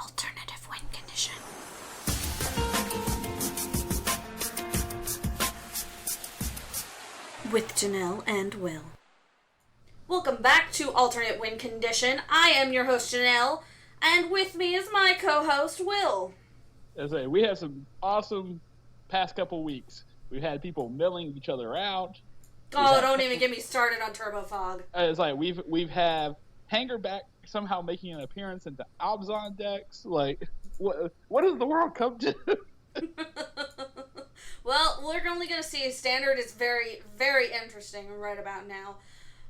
Alternative win condition. With Janaelle and Will. Welcome back to Alternate Win Condition. I am your host, Janaelle, and with me is my co-host, Will. We have some awesome past couple weeks. We've had people milling each other out. Oh, don't even get me started on Turbo Fog. It's like we've had Hangerback somehow making an appearance into Obzon decks. Like, what does the world come to? Well, we're only going to see Standard is very, very interesting right about now.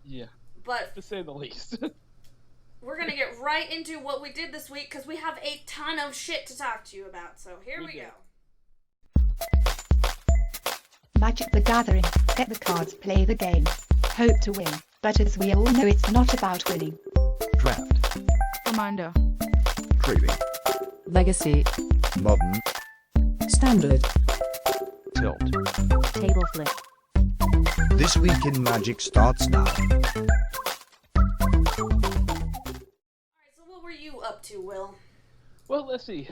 Yeah. But to say the least. We're going to get right into what we did this week because we have a ton of shit to talk to you about. So here we go. Magic the Gathering. Get the cards, play the game. Hope to win. But as we all know, it's not about winning. Draft. Commander. Trading. Legacy. Modern. Standard. Tilt. Table flip. This Week in Magic starts now. Alright, so what were you up to, Will? Well, let's see.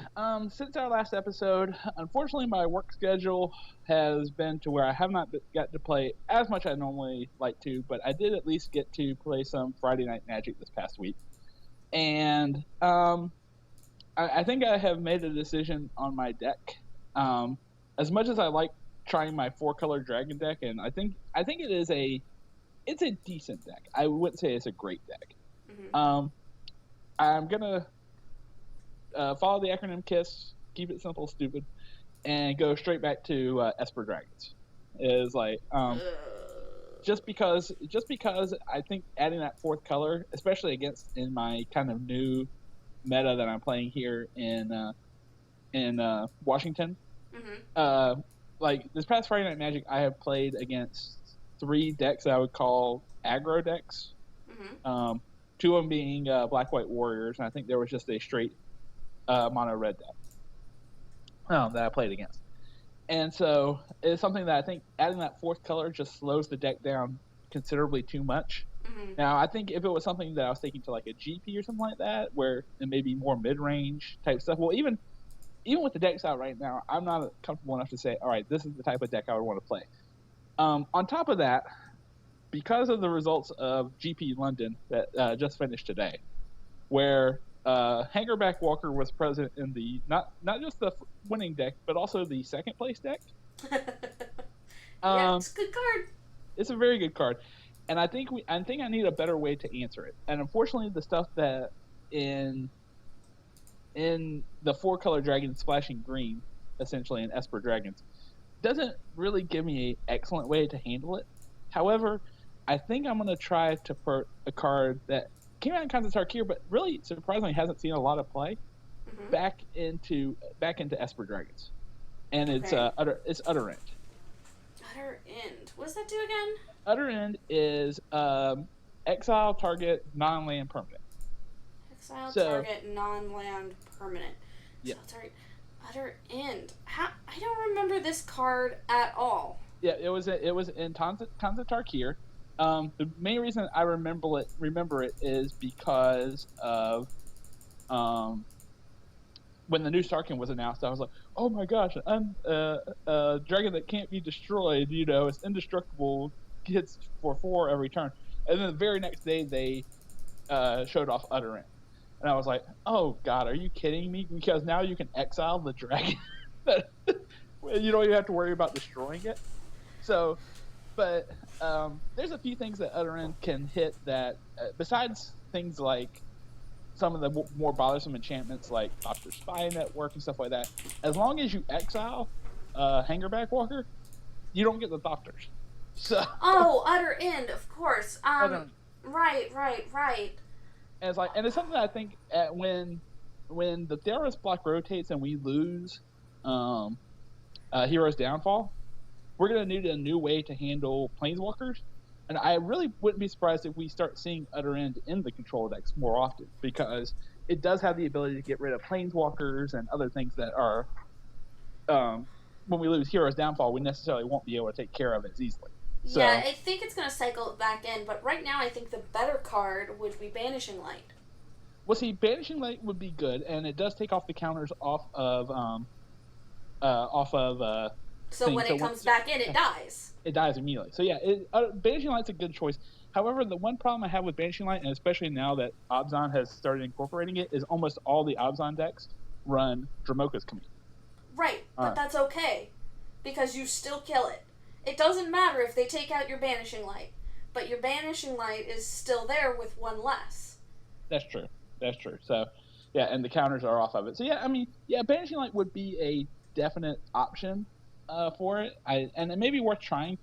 Since our last episode, unfortunately my work schedule has been to where I have not got to play as much as I normally like to, but I did at least get to play some Friday Night Magic this past week. And I think I have made a decision on my deck. As much as I like trying my 4-color dragon deck, and I think it's a decent deck. I wouldn't say it's a great deck. Mm-hmm. I'm gonna follow the acronym KISS, keep it simple, stupid, and go straight back to Esper Dragons. Is like just because I think adding that 4th color, especially in my kind of new meta that I'm playing here in Washington. Mm-hmm. Like this past Friday Night Magic, I have played against 3 decks that I would call aggro decks. Mm-hmm. 2 of them being Black-White Warriors, and I think there was just a straight mono red deck that I played against. And so it's something that I think adding that 4th color just slows the deck down considerably too much. Mm-hmm. Now, I think if it was something that I was taking to like a GP or something like that, where it may be more mid-range type stuff, well, even with the decks out right now, I'm not comfortable enough to say, all right, this is the type of deck I would want to play. On top of that, because of the results of GP London that just finished today, where Hangerback Walker was present in the not just the winning deck, but also the second place deck. Yeah, it's a good card. It's a very good card, and I think I need a better way to answer it. And unfortunately, the stuff that in the 4-color dragon splashing green, essentially in Esper Dragons, doesn't really give me an excellent way to handle it. However, I think I'm going to try to put a card that came out in Khans of Tarkir, but really surprisingly hasn't seen a lot of play, mm-hmm. back into Esper Dragons, and it's Utter End. Utter End. What does that do again? Utter End is exile target non-land permanent. Target non-land permanent. Yeah. So Utter End. I don't remember this card at all. Yeah, it was in Khans of Tarkir. The main reason I remember it is because of when the new Starkin was announced. I was like, oh my gosh, a dragon that can't be destroyed. It's indestructible, hits for 4 every turn. And then the very next day they showed off Utter End. And I was like, oh god, are you kidding me? Because now you can exile the dragon. You don't even have to worry about destroying it. So, but there's a few things that Utter End can hit that, besides things like some of the more bothersome enchantments like Doctor Spy Network and stuff like that, as long as you exile Hangerback Walker, you don't get the Doctors. So. Oh, Utter End, of course. Right. And it's something that I think when the Theros block rotates and we lose Hero's Downfall, we're going to need a new way to handle Planeswalkers. And I really wouldn't be surprised if we start seeing Utter End in the control decks more often, because it does have the ability to get rid of Planeswalkers and other things that are, when we lose Hero's Downfall, we necessarily won't be able to take care of it as easily. So, yeah, I think it's going to cycle it back in, but right now I think the better card would be Banishing Light. Well, see, Banishing Light would be good, and it does take off the counters off of So things. when it comes back in, it dies. It dies immediately. So yeah, Banishing Light's a good choice. However, the one problem I have with Banishing Light, and especially now that Abzan has started incorporating it, is almost all the Abzan decks run Dramoka's command. Right, but that's okay, because you still kill it. It doesn't matter if they take out your Banishing Light, but your Banishing Light is still there with one less. That's true. So, yeah, and the counters are off of it. So yeah, I mean, yeah, Banishing Light would be a definite option for it. And it may be worth trying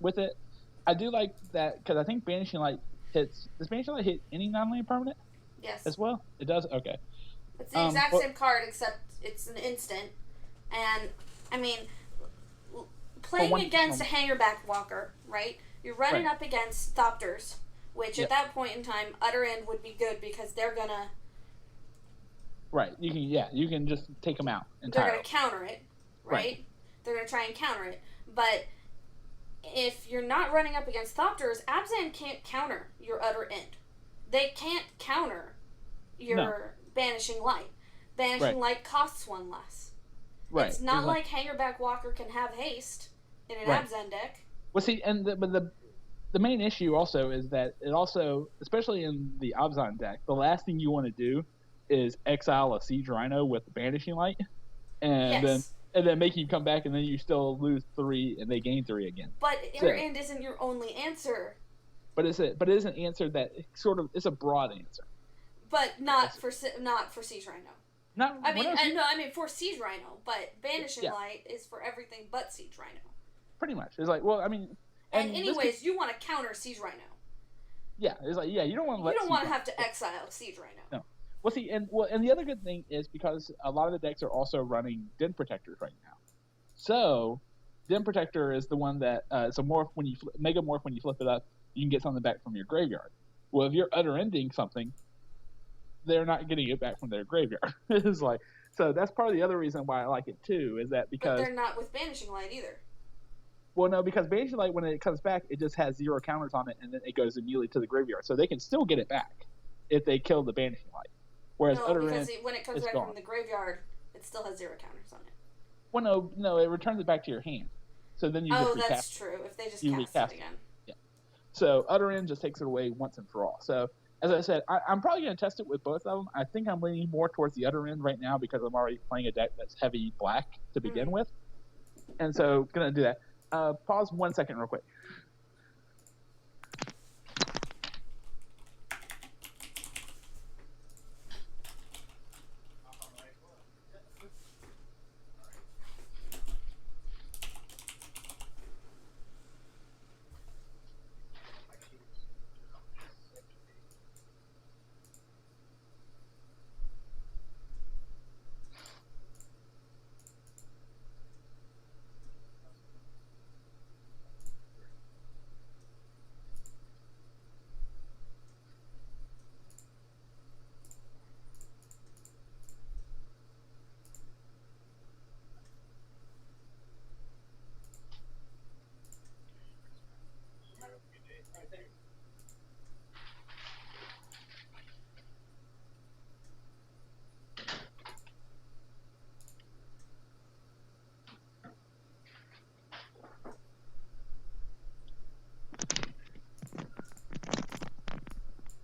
with it. I do like that because I think Banishing Light hits. Does Banishing Light hit any non-land permanent? Yes. As well, it does. Okay. It's the exact same card, except it's an instant. And I mean, playing against a Hangerback Walker, right? You're running up against Thopters, which at that point in time, Utter End would be good because they're gonna. Right. You can just take them out entirely. They're gonna counter it, right? They're gonna try and counter it, but if you're not running up against Thopters, Abzan can't counter your Utter End. They can't counter your Banishing Light. Banishing Light costs one less. Right. It's not like Hangerback Walker can have haste in an Abzan deck. Well, see, and the main issue also is that it also, especially in the Abzan deck, the last thing you want to do is exile a Siege Rhino with the Banishing Light, and then make you come back, and then you still lose 3, and they gain 3 again. But Utter End isn't your only answer. But it is an answer that sort of it's a broad answer. But not for Siege Rhino. I mean for Siege Rhino, but Banishing Light is for everything but Siege Rhino. Pretty much. It's like, well, I mean. And anyways, you want to counter Siege Rhino. Yeah, it's like, you don't want to let. You don't want to have to exile Siege Rhino. No. Well, see, and the other good thing is because a lot of the decks are also running Den Protectors right now. So, Den Protector is the one that it's a morph when you Mega Morph when you flip it up, you can get something back from your graveyard. Well, if you're Utter Ending something, they're not getting it back from their graveyard. It's like, so that's part of the other reason why I like it too, is that because. But they're not with Banishing Light either. Well, no, because Banishing Light, when it comes back, it just has 0 counters on it, and then it goes immediately to the graveyard. So they can still get it back if they kill the Banishing Light. Whereas Utter End, when it comes back from the graveyard, it still has 0 counters on it. Well, no, it returns it back to your hand. So then you just recast that's true. If they just cast it again. Yeah. So Utter End just takes it away once and for all. So, as I said, I'm probably going to test it with both of them. I think I'm leaning more towards the Utter End right now because I'm already playing a deck that's heavy black to begin with. And so, going to do that. Pause 1 second real quick.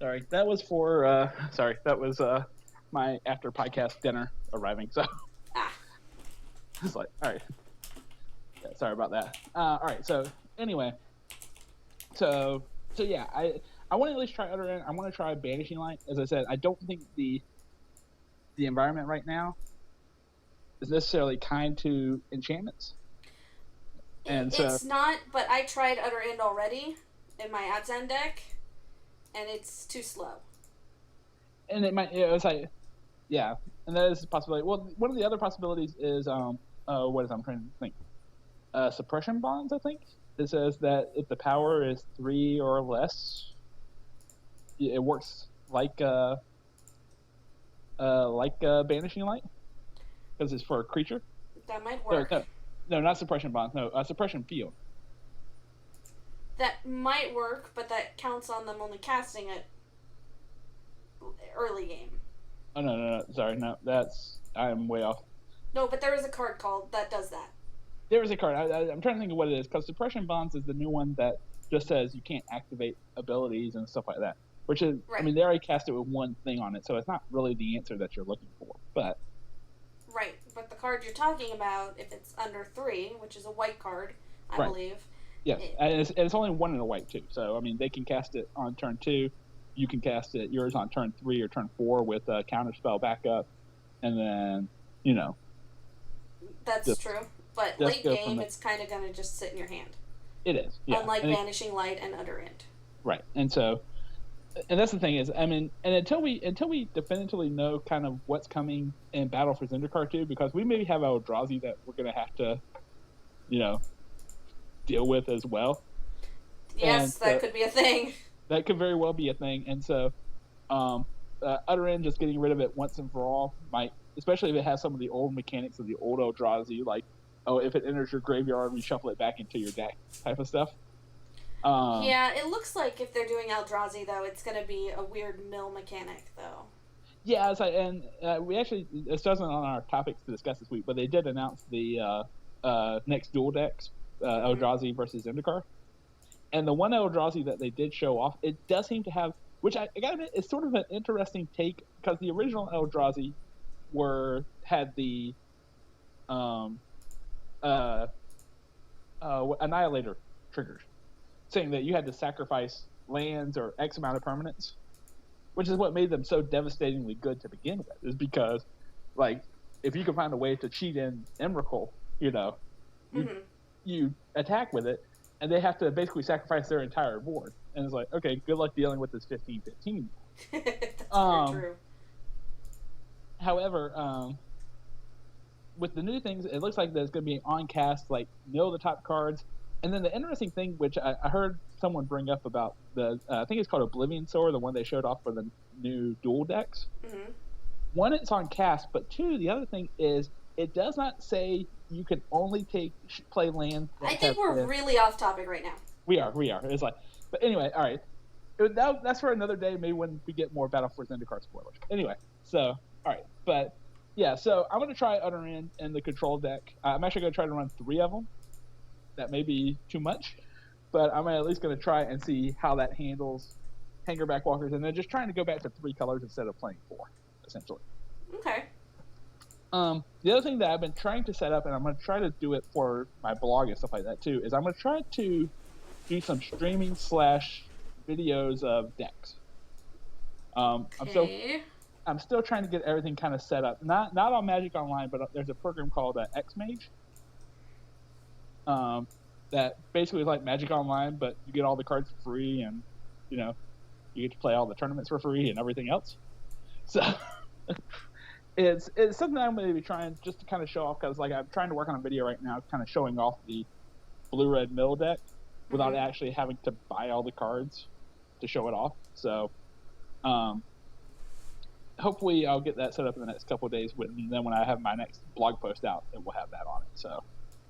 Sorry, that was for my after podcast dinner arriving. So it's like, all right, yeah, sorry about that. All right, so anyway, so yeah, I want to at least try Utter End. I want to try Banishing Light. As I said, I don't think the environment right now is necessarily kind to enchantments. And it's not, but I tried Utter End already in my Abzan deck. And it's too slow. And it might, it's like, yeah, and that is a possibility. Well, one of the other possibilities is, I'm trying to think? Suppression bonds, I think. It says that if the power is 3 or less, it works like Banishing Light, because it's for a creature. That might work. No, not suppression bonds. No, suppression field. That might work, but that counts on them only casting it. early game. Oh, no. Sorry, no. I'm way off. No, but there is a card called that does that. There is a card. I'm trying to think of what it is, because Suppression Bonds is the new one that just says you can't activate abilities and stuff like that. Which is, right. I mean, they already cast it with one thing on it, so it's not really the answer that you're looking for. But right, but the card you're talking about, if it's under 3, which is a white card, I believe. Yes, and it's only 1 in a white too. So I mean, they can cast it on turn 2. You can cast yours on turn 3 or turn 4 with a counterspell backup, and then That's true. But late game, it's kind of going to just sit in your hand. It is, yeah. Unlike Vanishing Light and Utter End. Right, and that's the thing is, I mean, and until we definitively know kind of what's coming in Battle for Zendikar 2, because we maybe have Eldrazi that we're going to have to, deal with as well. Yes, that could be a thing. That could very well be a thing, and so Utter End, just getting rid of it once and for all might, especially if it has some of the old mechanics of the old Eldrazi, like, if it enters your graveyard, reshuffle it back into your deck type of stuff. Yeah, it looks like if they're doing Eldrazi, though, it's going to be a weird mill mechanic, though. Yeah, we actually, this wasn't on our topics to discuss this week, but they did announce the next dual decks, Eldrazi versus Zendikar. And the one Eldrazi that they did show off, it does seem to have, which I gotta admit, is sort of an interesting take, because the original Eldrazi had the Annihilator triggers, saying that you had to sacrifice lands or X amount of permanents, which is what made them so devastatingly good to begin with, is because, like, if you can find a way to cheat in Emrakul, you attack with it, and they have to basically sacrifice their entire board. And it's like, okay, good luck dealing with this 15-15. That's very true. However, with the new things, it looks like there's going to be on cast, like, know the top cards. And then the interesting thing, which I heard someone bring up about I think it's called Oblivion Sower, the one they showed off for the new dual decks. Mm-hmm. One, it's on cast, but two, the other thing is it does not say you can only play lands. I think we're really off topic right now. We are. It's like, but anyway, all right. That's for another day, maybe when we get more Battle for Zendikar spoilers. Anyway, so all right, but yeah, so I'm going to try Utter End in the control deck. I'm actually going to try to run 3 of them. That may be too much, but I'm at least going to try and see how that handles Hangerback Walkers, and then just trying to go back to 3 colors instead of playing 4, essentially. Okay. The other thing that I've been trying to set up, and I'm going to try to do it for my blog and stuff like that too, is I'm going to try to do some streaming / videos of decks. Okay. I'm still trying to get everything kind of set up. Not on Magic Online, but there's a program called Xmage. That basically is like Magic Online, but you get all the cards for free, and you get to play all the tournaments for free and everything else. So it's something I'm going to be trying just to kind of show off, because like I'm trying to work on a video right now, kind of showing off the blue-red mill deck without actually having to buy all the cards to show it off. So hopefully I'll get that set up in the next couple of days. Then when I have my next blog post out, it will have that on it. So.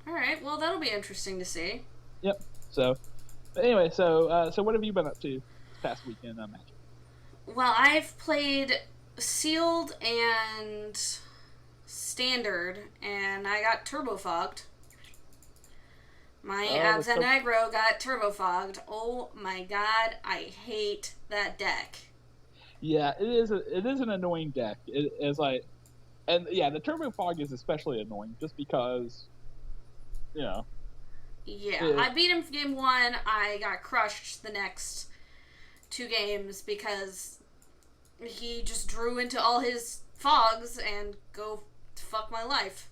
All right. Well, that'll be interesting to see. Yep. So, but anyway, so what have you been up to this past weekend on Magic? Well, I've played Sealed and Standard, and I got turbo fogged. My Abs and Aggro got turbo fogged. Oh my god, I hate that deck. Yeah, it is an annoying deck. It is like, and yeah, the turbo fog is especially annoying just because. Yeah, I beat him game 1. I got crushed the next 2 games because he just drew into all his fogs and go fuck my life.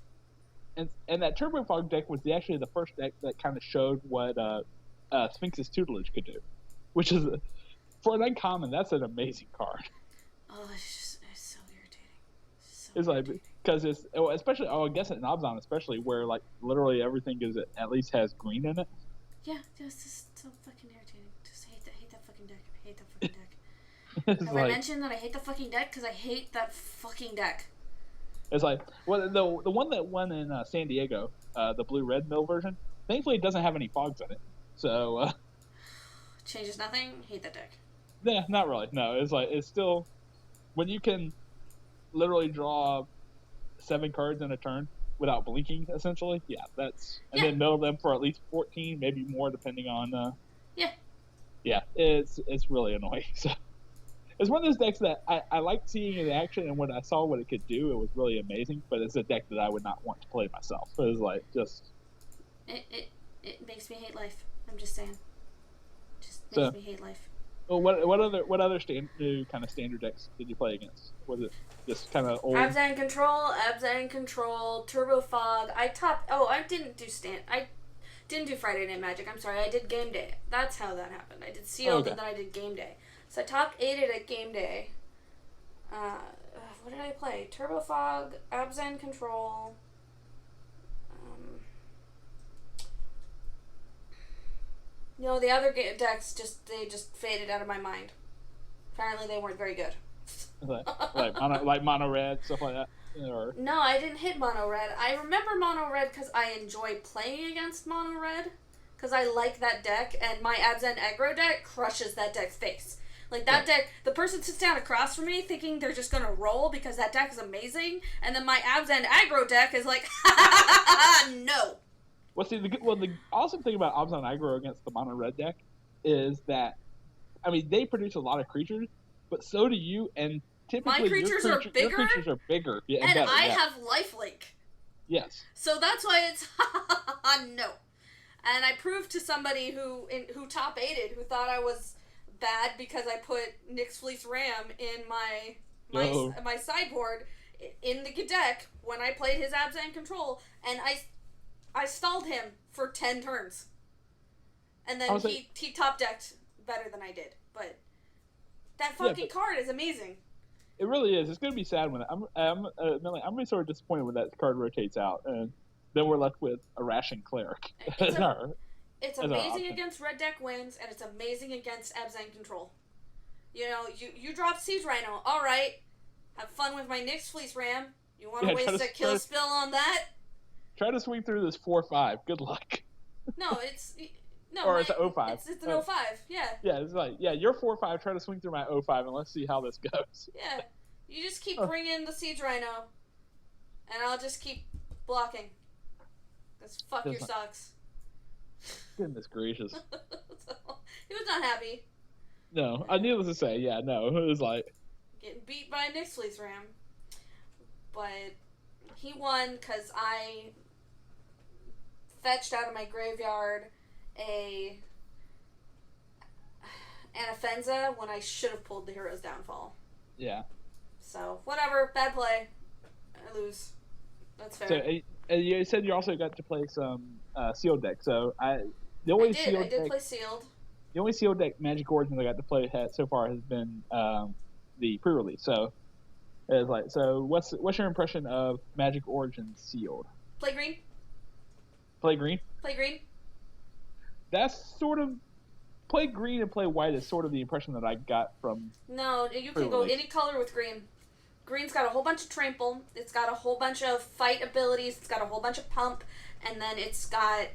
And that Turbo Fog deck was actually the first deck that kind of showed what Sphinx's Tutelage could do, which is, for an uncommon, that's an amazing card. Oh, it's so irritating. It's like, because it's, especially, I guess at Nobzon especially, where like literally everything at least has green in it. Yeah, it's just so fucking irritating. Just hate that fucking deck. I hate that fucking deck. Have I mentioned that I hate the fucking deck? Because I hate that fucking deck. It's like, well, the one that won in San Diego, the blue-red mill version, thankfully it doesn't have any fogs in it. So changes nothing. Hate that deck. Yeah, not really. No, it's like it's still when you can literally draw 7 cards in a turn without blinking, essentially, and then mill them for at least 14, maybe more, depending on. Yeah, it's really annoying. So it's one of those decks that I like seeing in action, and when I saw what it could do, it was really amazing. But it's a deck that I would not want to play myself. It was like just. It makes me hate life. I'm just saying. Just makes me hate life. Well, what other new kind of standard decks did you play against? Was it just kind of old? Abzan Control, Turbo Fog. I didn't do Friday Night Magic. I'm sorry. I did Game Day. That's how that happened. I did Sealed, and then I did Game Day. So I top 8'd at Game Day. What did I play? Turbo Fog, Abzan Control. The other decks just faded out of my mind. Apparently, they weren't very good. like mono red, stuff like that. Or... No, I didn't hit mono red. I remember mono red because I enjoy playing against mono red, because I like that deck, and my Abzan aggro deck crushes that deck's face. Like that deck, the person sits down across from me thinking they're just gonna roll because that deck is amazing, and then my Abzan aggro deck is like, no. Well, see, the awesome thing about Abzan aggro against the mono red deck is that, I mean, they produce a lot of creatures, but so do you, and typically my creatures are bigger. Your creatures are bigger, and better, I have lifelink. Yes. So that's why it's no. And I proved to somebody who top 8'd, who thought I was bad because I put Nyx Fleece Ram in my sideboard in the deck when I played his Abzan Control, and I stalled him for 10 turns. And then he top decked better than I did. But that fucking card is amazing. It really is. It's going to be sad when I'm going to be sort of disappointed when that card rotates out, and then we're left with a Ration Cleric. It's amazing against red deck wins, and it's amazing against Abzan Control. You drop Siege Rhino. All right, have fun with my Nyx Fleece Ram. You want to waste a kill spill on that? Try to swing through this 4/5. Good luck. No, it's an 05. It's an 05. Yeah. Yeah, it's like you're 4/5. Try to swing through my 05, and let's see how this goes. Yeah, you just keep bringing the Siege Rhino, and I'll just keep blocking. Because fuck your socks. Goodness gracious. So, he was not happy. No, needless to say, it was like getting beat by Nyx Fleece Ram, but he won because I fetched out of my graveyard an Offenza when I should have pulled the Hero's Downfall. Yeah. So, whatever. Bad play. I lose. That's fair. So, you said you also got to play some sealed deck. So, I did play sealed. The only sealed deck Magic Origins I got to play so far has been the pre-release. So, it's like, what's your impression of Magic Origins sealed? Play green. Play green? Play green. That's sort of... Play green and play white is sort of the impression that I got from... No, you can go any color with green. Green's got a whole bunch of trample. It's got a whole bunch of fight abilities. It's got a whole bunch of pump. And then it's got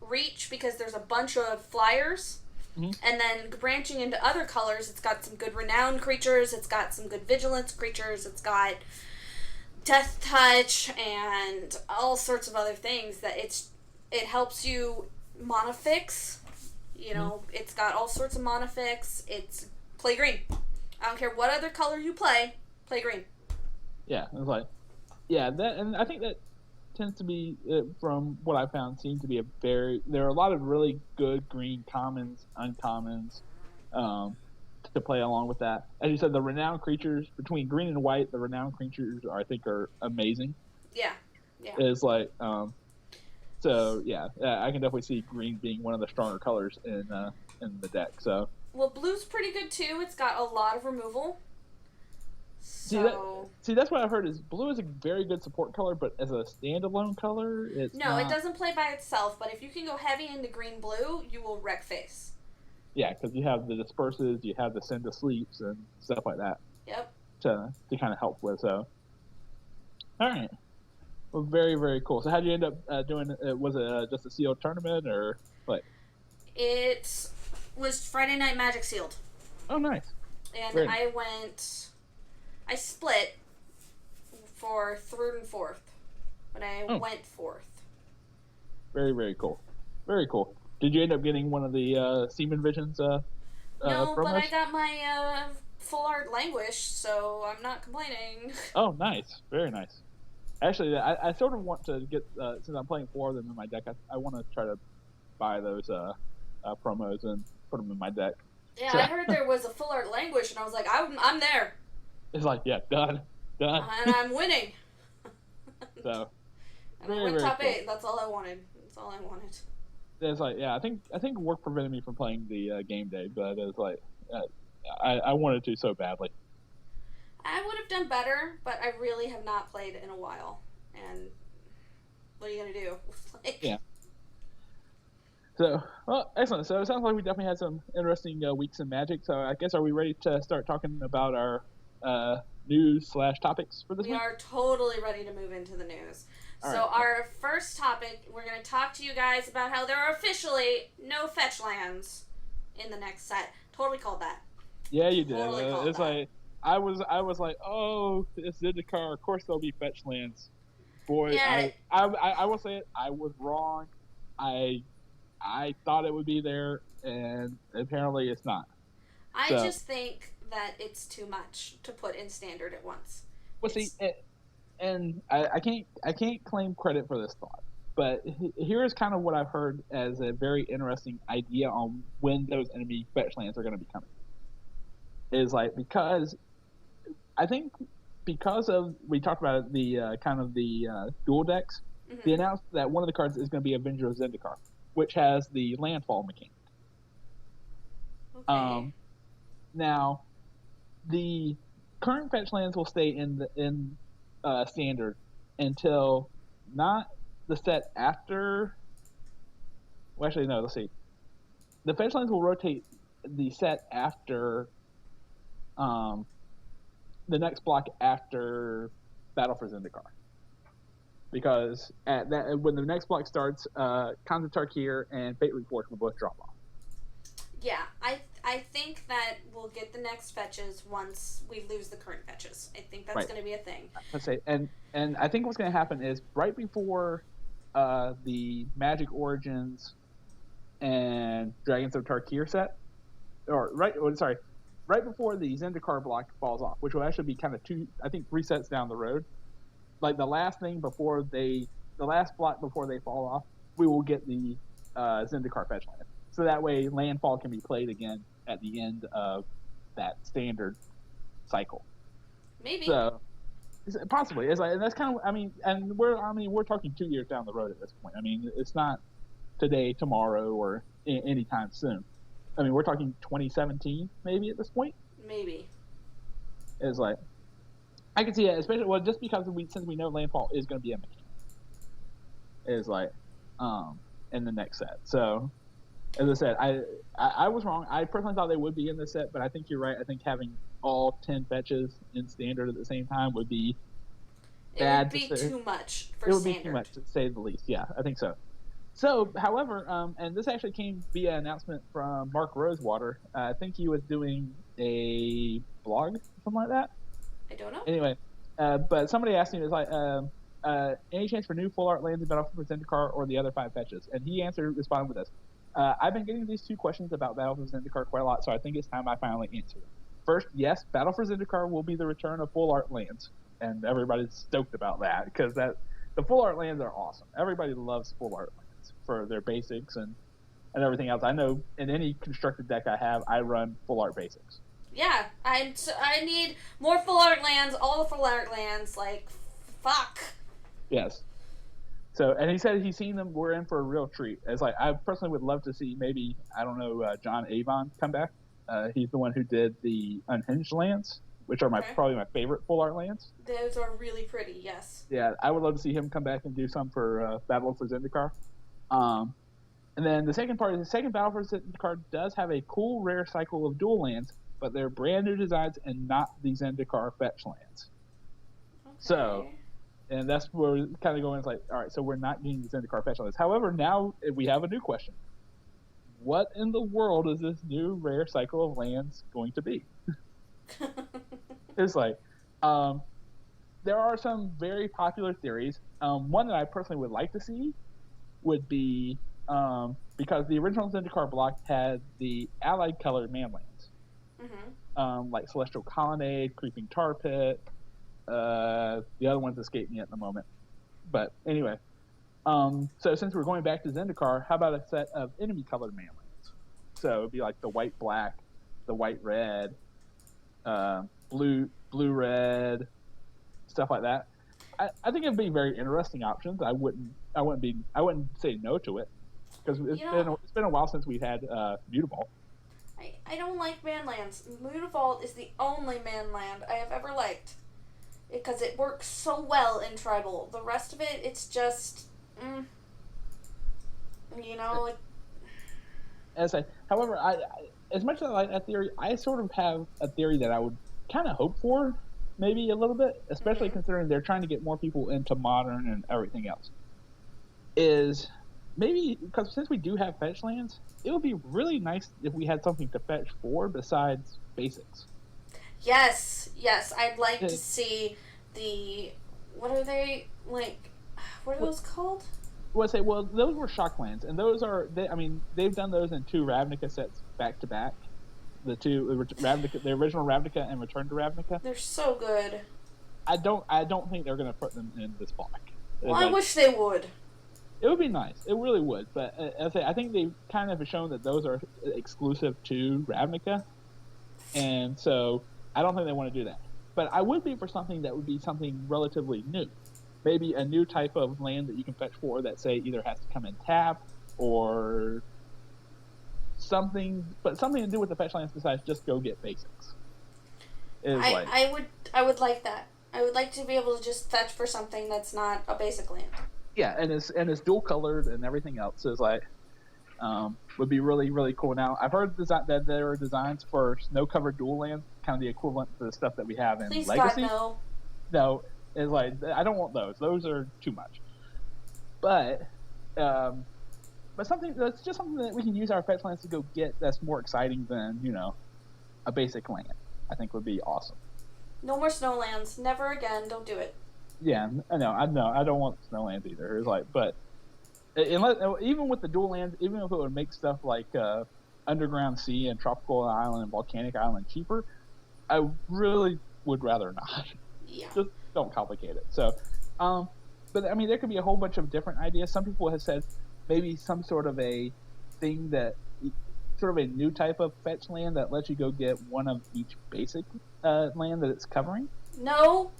reach because there's a bunch of flyers. Mm-hmm. And then branching into other colors, it's got some good renown creatures. It's got some good vigilance creatures. It's got death touch and all sorts of other things that it helps you mana fix. It's got all sorts of mana fix. It's play green. I don't care what other color you play green. Yeah, it's like, and I think that tends to be, from what I found, seems to be there are a lot of really good green commons, uncommons, to play along with that. As you said, the renowned creatures, between green and white, the renowned creatures I think are amazing. Yeah. It's like, I can definitely see green being one of the stronger colors in the deck, so. Well, blue's pretty good too. It's got a lot of removal. So... See, that's what I've heard is blue is a very good support color, but as a standalone color, it's not... it doesn't play by itself, but if you can go heavy into green-blue, you will wreck face. Yeah, because you have the disperses, you have the send to sleeps, and stuff like that. Yep. To kind of help with, so... Alright. Well, very, very cool. So how did you end up doing it? Was it just a sealed tournament, or what? It was Friday Night Magic sealed. Oh, nice. And I split for third and fourth, but I went fourth. Very, very cool. Very cool. Did you end up getting one of the Seaman Visions No, promos? but I got my full art Languish, so I'm not complaining. Oh, nice. Very nice. Actually, I sort of want to get, since I'm playing 4 of them in my deck, I want to try to buy those promos and put them in my deck. Yeah, so, I heard there was a full art Languish, and I was like, I'm there. It's like, yeah, done. And I'm winning. So, and I went top 8. That's all I wanted. That's all I wanted. It's like, yeah, I think work prevented me from playing the game day, but it was like, I wanted to so badly. I would have done better, but I really have not played in a while. And what are you gonna do? Yeah. So, well, excellent. So it sounds like we definitely had some interesting weeks in Magic. So I guess, are we ready to start talking about our news/topics for this week? We are totally ready to move into the news. All so right. Our first topic, we're going to talk to you guys about how there are officially no fetch lands in the next set. Totally called that. Yeah, you did. It's like I was like, oh, it's Zendikar. Of course there'll be fetch lands. Boy, yeah. I will say it. I was wrong. I thought it would be there, and apparently it's not. I just think that it's too much to put in standard at once. Well, see, and I can't claim credit for this thought, but here is kind of what I've heard as a very interesting idea on when those enemy fetch lands are going to be coming. Is like, because I think because of, we talked about the kind of the dual decks, they announced that one of the cards is going to be Avenger of Zendikar, which has the landfall mechanic. Okay. Now, the current fetch lands will stay in standard until not the set after. Well, actually, no. Let's see. The fetch lands will rotate the set after the next block after Battle for Zendikar. Because when the next block starts, Khans of Tarkir and Fate Reforged will both drop off. Yeah, I think that we'll get the next fetches once we lose the current fetches. I think that's going to be a thing. Let's say, and I think what's going to happen is right before the Magic Origins and Dragons of Tarkir set, right before the Zendikar block falls off, which will actually be kind of 3 sets down the road. Like the last block before they fall off, we will get the Zendikar fetch land. So that way landfall can be played again at the end of that standard cycle. Maybe. So possibly. It's like, and that's kind of, we're talking 2 years down the road at this point. I mean, it's not today, tomorrow, or anytime soon. I mean, we're talking 2017 maybe at this point. Maybe. It's like, I can see it, especially just because since we know landfall is going to be a mechanic. Is like, in the next set. So, as I said, I was wrong. I personally thought they would be in this set, but I think you're right. I think having all 10 fetches in standard at the same time would be bad. It would be too much for standard. It would be too much, to say the least. Yeah, I think so. So, however, and this actually came via announcement from Mark Rosewater. I think he was doing a blog, something like that. I don't know. Anyway, but somebody asked him, any chance for new full art lands in Battle for Zendikar or the other 5 fetches? And he responded with this. I've been getting these 2 questions about Battle for Zendikar quite a lot, so I think it's time I finally answer them. First, yes, Battle for Zendikar will be the return of full art lands, and everybody's stoked about that, because the full art lands are awesome. Everybody loves full art lands for their basics and everything else. I know in any constructed deck I have, I run full art basics. Yeah, I need more full art lands, all the full art lands, like, fuck. Yes. So, and he said he's seen them. We're in for a real treat. It's like, I personally would love to see maybe, I don't know, John Avon come back. He's the one who did the Unhinged lands, which are probably my favorite full art lands. Those are really pretty, yes. Yeah, I would love to see him come back and do some for Battle for Zendikar. And then the second part is the second Battle for Zendikar does have a cool rare cycle of dual lands, but they're brand new designs and not the Zendikar fetch lands. Okay. So, and that's where we're kind of going. It's like, all right, so we're not getting the Zendikar fetch lands. However, now we have a new question. What in the world is this new rare cycle of lands going to be? It's like, there are some very popular theories. One that I personally would like to see would be, because the original Zendikar block had the allied colored manlands, like Celestial Colonnade, Creeping Tar Pit. The other ones escape me at the moment. But anyway, so since we're going back to Zendikar, how about a set of enemy colored manlands? So it'd be like the white black, the white red, blue red, stuff like that. I think it'd be very interesting options. I wouldn't say no to it, because it's been a while since we've had Mutavault. I don't like manlands. Mutavault is the only manland I have ever liked, because it works so well in tribal. The rest of it, it's just, However, I as much as I like that theory, I sort of have a theory that I would kind of hope for, maybe a little bit, especially considering they're trying to get more people into modern and everything else. Is maybe because since we do have fetch lands, it would be really nice if we had something to fetch for besides basics. Yes, I'd like to see what are they, like, what are those called? Well, those were shock lands, and those are, they've done those in 2 Ravnica sets back to back. The original Ravnica and Return to Ravnica. They're so good. I don't think they're going to put them in this block. Well, I wish they would. It would be nice. It really would. But I think they kind of have shown that those are exclusive to Ravnica, and so I don't think they want to do that. But I would be for something that would be something relatively new. Maybe a new type of land that you can fetch for that, say, either has to come in tap or something to do with the fetch lands besides just go get basics. I would like that. I would like to be able to just fetch for something that's not a basic land. Yeah, and it's dual colored and everything else. So it's like, would be really, really cool. Now, I've heard that there are designs for snow covered dual lands, kind of the equivalent to the stuff that we have in Please Legacy. God, no. No, it's like, I don't want those. Those are too much. But something that's just something that we can use our fetch lands to go get that's more exciting than, a basic land, I think would be awesome. No more snowlands. Never again. Don't do it. Yeah, I know. I don't want snowlands either. It's like, but even with the dual lands, even if it would make stuff like Underground Sea and Tropical Island and Volcanic Island cheaper, I really would rather not. Yeah. Just don't complicate it. So, but there could be a whole bunch of different ideas. Some people have said maybe some sort of a thing sort of a new type of fetch land that lets you go get one of each basic land that it's covering. No.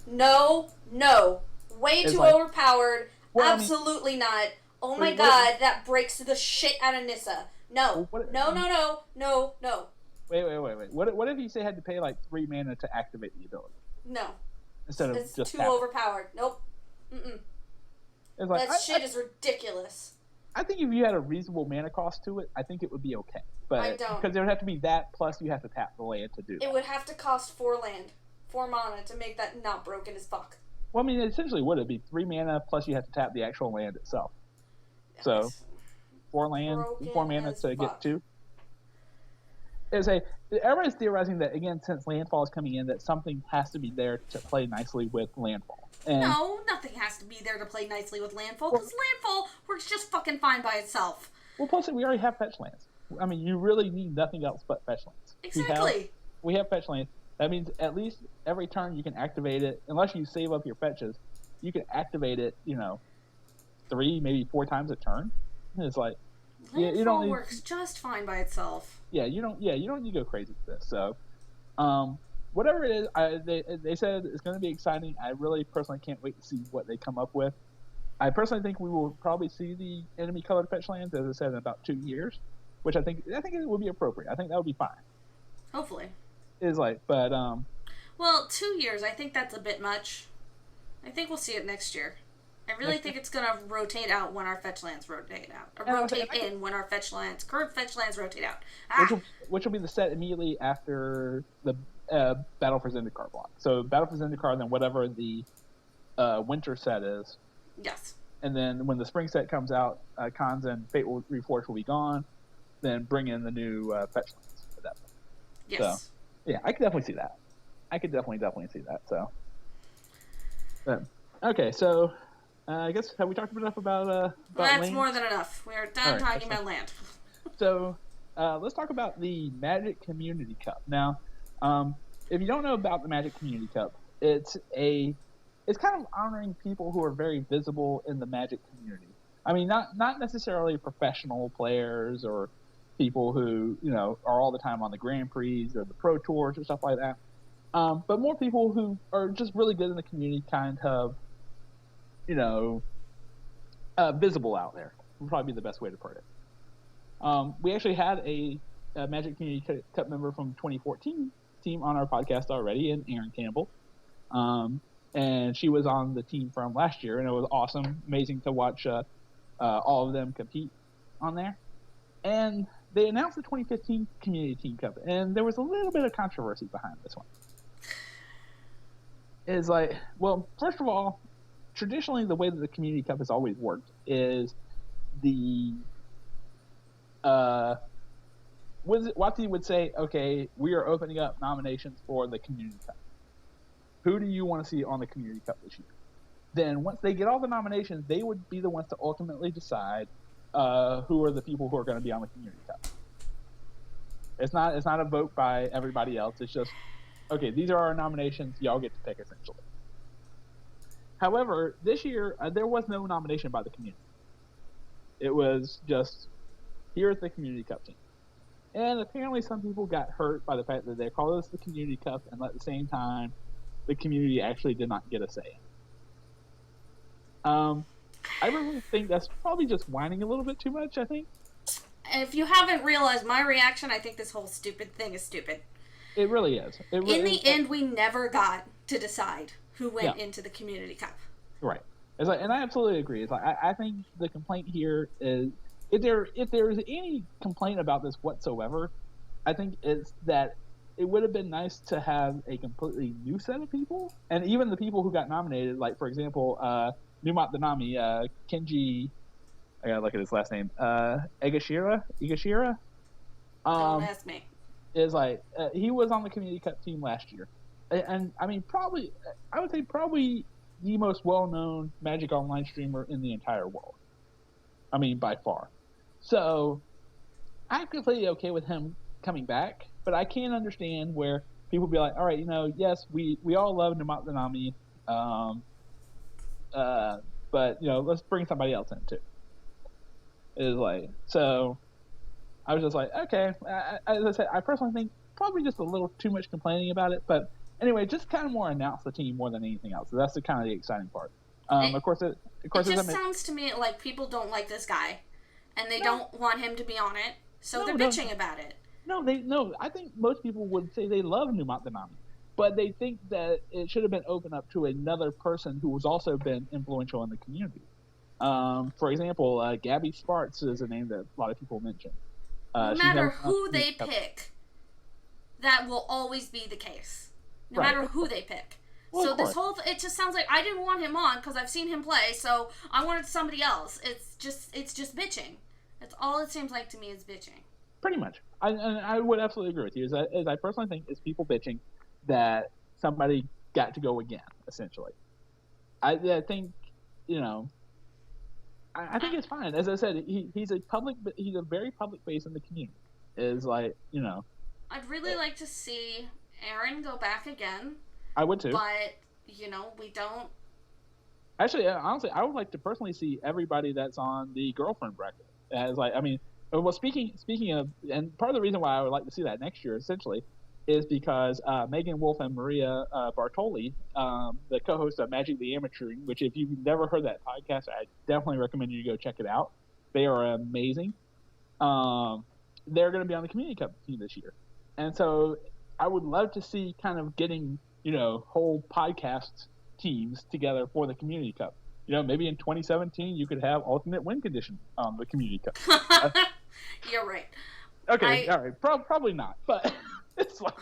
Way too overpowered. Well, absolutely not. Oh my god, that breaks the shit out of Nissa. No. No. Wait. What if you say had to pay like 3 mana to activate the ability? No. Instead of it's just too overpowered. Nope. It's like, that shit is ridiculous. I think if you had a reasonable mana cost to it, I think it would be okay. But I don't. Because there would have to be that, plus you have to tap the land to do that. It would have to cost 4 mana to make that not broken as fuck. Well, essentially would it be 3 mana, plus you have to tap the actual land itself. So, 4 mana to get 2. Everybody's theorizing that, again, since landfall is coming in, that something has to be there to play nicely with landfall. And no, nothing has to be there to play nicely with landfall, because landfall works just fucking fine by itself. Well, plus we already have fetch lands. You really need nothing else but fetch lands. Exactly. We have fetch lands. That means at least every turn you can activate it, unless you save up your fetches, you can activate it, 3, maybe 4 times a turn. It's like, landfall you don't need, works just fine by itself. Yeah, you don't need to go crazy with this. So, whatever it is, they said it's going to be exciting. I really personally can't wait to see what they come up with. I personally think we will probably see the enemy colored fetch lands, as I said, in about 2 years, which I think it would be appropriate. I think that would be fine. Hopefully. Well, 2 years. I think that's a bit much. I think we'll see it next year. I really think it's going to rotate out when our fetch lands rotate out. Or rotate in when our current fetch lands rotate out. Which will be the set immediately after the Battle for Zendikar block. So Battle for Zendikar, then whatever the winter set is. Yes. And then when the spring set comes out, Khans and Fate Reforged will be gone. Then bring in the new fetch lands at that point. Yes. So, yeah, I can definitely see that. I could definitely see that. So, okay, so I guess have we talked enough about That's lanes? more than enough. We are done talking about land. So let's talk about the Magic Community Cup. Now, if you don't know about the Magic Community Cup, it's kind of honoring people who are very visible in the Magic community. I mean, not necessarily professional players or people who are all the time on the Grand Prix or the Pro Tours or stuff like that, but more people who are just really good in the community, kind of visible out there would probably be the best way to put it. We actually had a Magic Community Cup member from 2014 team on our podcast already, and Erin Campbell. And she was on the team from last year, and it was awesome, amazing to watch all of them compete on there. And they announced the 2015 Community Team Cup, and there was a little bit of controversy behind this one. It's like, well, first of all, traditionally the way that the Community Cup has always worked is the Watsi would say, okay, we are opening up nominations for the Community Cup. Who do you want to see on the Community Cup this year? Then once they get all the nominations, they would be the ones to ultimately decide who are the people who are going to be on the Community Cup. It's not a vote by everybody else. It's just, okay, these are our nominations. Y'all get to pick, essentially. However, this year, there was no nomination by the community. It was just, here's the Community Cup team. And apparently some people got hurt by the fact that they called this the Community Cup, and at the same time, the community actually did not get a say. I really think that's probably just whining a little bit too much, I think. If you haven't realized my reaction, I think this whole stupid thing is stupid. It really is. In the end, we never got to decide who went into the Community Cup. Right. It's like, and I absolutely agree. It's like, I think the complaint here is, if there's any complaint about this whatsoever, I think it's that it would have been nice to have a completely new set of people, and even the people who got nominated, like for example, Numat Danami, Kenji, I gotta look at his last name, Egashira. Don't ask me. Is like he was on the Community Cup team last year, and I mean I would say probably the most well-known Magic Online streamer in the entire world. I mean, by far. So I'm completely okay with him coming back, but I can understand where people be like, all right, yes, we all love Numat Danami, but let's bring somebody else in too. Is like, so I was just like, okay. As I said, I personally think probably just a little too much complaining about it, but anyway, just kind of more announce the team more than anything else. So that's the kind of the exciting part. Of course, it just sounds to me like people don't like this guy, and they don't want him to be on it, so they're bitching about it. No, I think most people would say they love Numat Danami, but they think that it should have been opened up to another person who has also been influential in the community. For example, Gabby Sparks is a name that a lot of people mention. No matter who they pick, that will always be the case. No matter who they pick. Well, so this whole it just sounds like I didn't want him on because I've seen him play, so I wanted somebody else. It's just bitching. That's all it seems like to me is bitching. Pretty much. I would absolutely agree with you. As I personally think it's people bitching that somebody got to go again, essentially. I think, I think it's fine. As I said, he's a very public face in the community. Is like, I'd really like to see Aaron go back again. I would too. But, we don't. Actually, honestly, I would like to personally see everybody that's on the girlfriend bracket. As like, I mean, well, speaking of, and part of the reason why I would like to see that next year, essentially, is because Megan Wolf and Maria Bartoli, the co-hosts of Magic the Amateuring, which if you've never heard that podcast, I definitely recommend you go check it out. They are amazing. They're going to be on the Community Cup team this year. And so I would love to see kind of getting, whole podcast teams together for the Community Cup. Maybe in 2017 you could have alternate win condition on the Community Cup. You're right. Okay, all right. Probably not, but it's like,